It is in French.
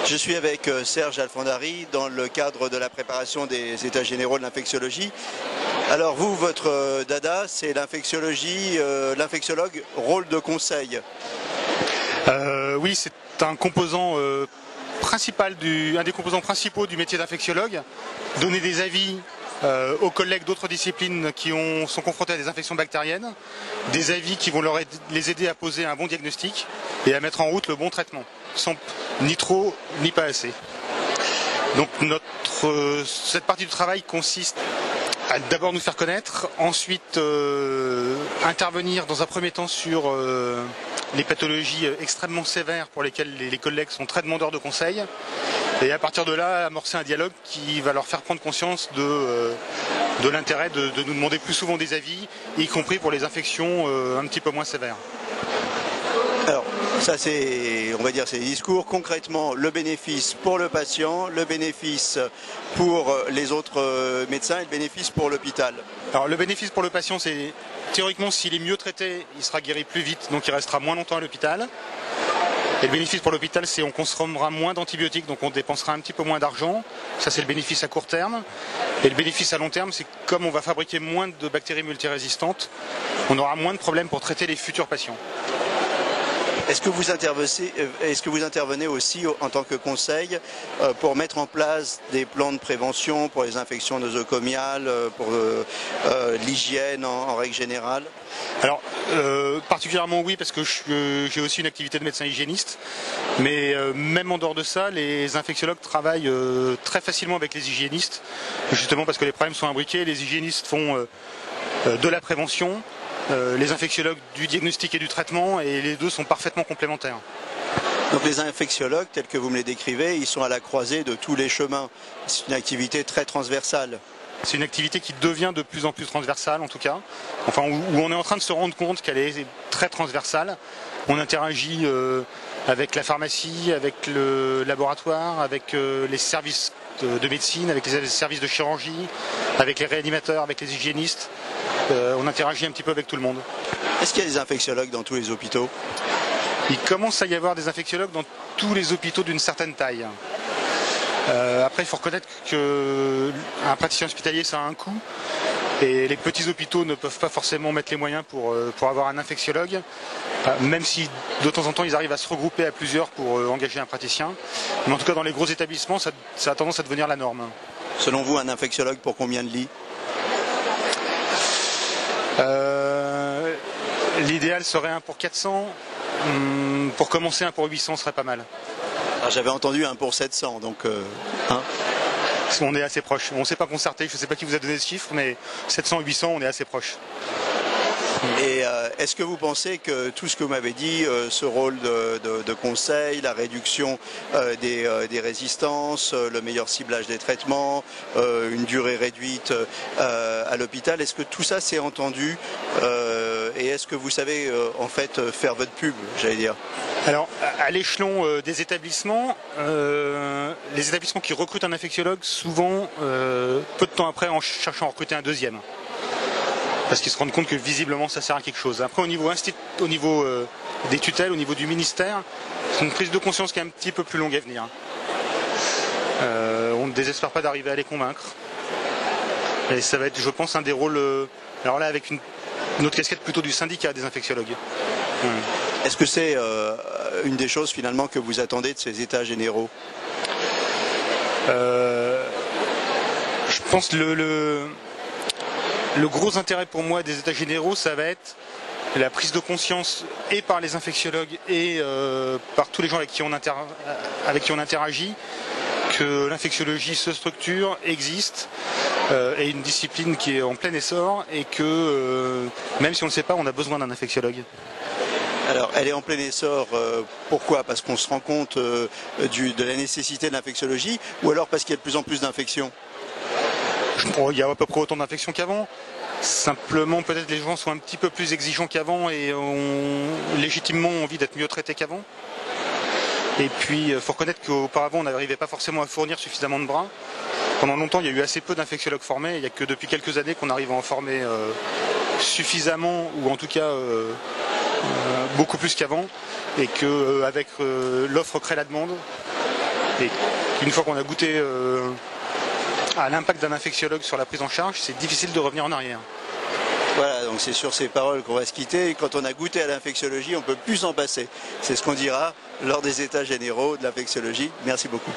Je suis avec Serge Alfandari dans le cadre de la préparation des États généraux de l'infectiologie. Alors vous, votre dada, c'est l'infectiologie, l'infectiologue, rôle de conseil. Oui, c'est un composant principal, un des composants principaux du métier d'infectiologue. Donner des avis aux collègues d'autres disciplines qui sont confrontés à des infections bactériennes, des avis qui vont les aider à poser un bon diagnostic et à mettre en route le bon traitement, sans ni trop ni pas assez. Donc cette partie du travail consiste à d'abord nous faire connaître, ensuite intervenir dans un premier temps sur les pathologies extrêmement sévères pour lesquelles les collègues sont très demandeurs de conseils, et à partir de là amorcer un dialogue qui va leur faire prendre conscience de l'intérêt de nous demander plus souvent des avis, y compris pour les infections un petit peu moins sévères. Alors ça c'est, on va dire, c'est les discours. Concrètement, le bénéfice pour le patient, le bénéfice pour les autres médecins et le bénéfice pour l'hôpital. Alors le bénéfice pour le patient, c'est théoriquement s'il est mieux traité, il sera guéri plus vite, donc il restera moins longtemps à l'hôpital. Et le bénéfice pour l'hôpital, c'est qu'on consommera moins d'antibiotiques, donc on dépensera un petit peu moins d'argent. Ça, c'est le bénéfice à court terme. Et le bénéfice à long terme, c'est comme on va fabriquer moins de bactéries multirésistantes, on aura moins de problèmes pour traiter les futurs patients. Est-ce que vous intervenez aussi en tant que conseil pour mettre en place des plans de prévention pour les infections nosocomiales, pour l'hygiène en règle générale? Alors, particulièrement oui, parce que j'ai aussi une activité de médecin hygiéniste, mais même en dehors de ça, les infectiologues travaillent très facilement avec les hygiénistes, justement parce que les problèmes sont imbriqués. Les hygiénistes font de la prévention, les infectiologues du diagnostic et du traitement, et les deux sont parfaitement complémentaires. Donc les infectiologues, tels que vous me les décrivez, ils sont à la croisée de tous les chemins. C'est une activité très transversale. C'est une activité qui devient de plus en plus transversale, en tout cas. Enfin, où on est en train de se rendre compte qu'elle est très transversale. On interagit avec la pharmacie, avec le laboratoire, avec les services de médecine, avec les services de chirurgie, avec les réanimateurs, avec les hygiénistes. On interagit un petit peu avec tout le monde. Est-ce qu'il y a des infectiologues dans tous les hôpitaux? Il commence à y avoir des infectiologues dans tous les hôpitaux d'une certaine taille. Après, il faut reconnaître qu'un praticien hospitalier, ça a un coût. Et les petits hôpitaux ne peuvent pas forcément mettre les moyens pour avoir un infectiologue, même si de temps en temps ils arrivent à se regrouper à plusieurs pour engager un praticien. Mais en tout cas, dans les gros établissements, ça a tendance à devenir la norme. Selon vous, un infectiologue pour combien de lits? L'idéal serait un pour 400. Pour commencer, un pour 800 serait pas mal. J'avais entendu un pour 700, donc... On est assez proche. On ne s'est pas concerté, je ne sais pas qui vous a donné ce chiffre, mais 700 et 800, on est assez proche. Et est-ce que vous pensez que tout ce que vous m'avez dit, ce rôle de conseil, la réduction des résistances, le meilleur ciblage des traitements, une durée réduite à l'hôpital, est-ce que tout ça s'est entendu et est-ce que vous savez en fait faire votre pub, j'allais dire? Alors, à l'échelon des établissements, les établissements qui recrutent un infectiologue, souvent, peu de temps après, en cherchant à recruter un deuxième. Parce qu'ils se rendent compte que visiblement ça sert à quelque chose. Après, au niveau des tutelles, au niveau du ministère, c'est une prise de conscience qui est un petit peu plus longue à venir. On ne désespère pas d'arriver à les convaincre. Et ça va être, je pense, un des rôles... alors là, avec une autre casquette plutôt du syndicat des infectiologues. Est-ce que c'est une des choses finalement que vous attendez de ces états généraux? Je pense que le gros intérêt pour moi des états généraux, ça va être la prise de conscience et par les infectiologues et par tous les gens avec qui on interagit, que l'infectiologie se structure, existe, est une discipline qui est en plein essor et que même si on ne le sait pas, on a besoin d'un infectiologue. Alors, elle est en plein essor, pourquoi? Parce qu'on se rend compte de la nécessité de l'infectiologie, ou alors parce qu'il y a de plus en plus d'infections? Il y a à peu près autant d'infections qu'avant. Simplement, peut-être les gens sont un petit peu plus exigeants qu'avant et ont légitimement envie d'être mieux traités qu'avant. Et puis, il faut reconnaître qu'auparavant, on n'arrivait pas forcément à fournir suffisamment de bras. Pendant longtemps, il y a eu assez peu d'infectiologues formés. Il n'y a que depuis quelques années qu'on arrive à en former suffisamment, ou en tout cas beaucoup plus qu'avant. Et qu'avec l'offre crée la demande. et une fois qu'on a goûté à l'impact d'un infectiologue sur la prise en charge, c'est difficile de revenir en arrière. Voilà, donc c'est sur ces paroles qu'on va se quitter. Quand on a goûté à l'infectiologie, on ne peut plus s'en passer. C'est ce qu'on dira lors des états généraux de l'infectiologie. Merci beaucoup.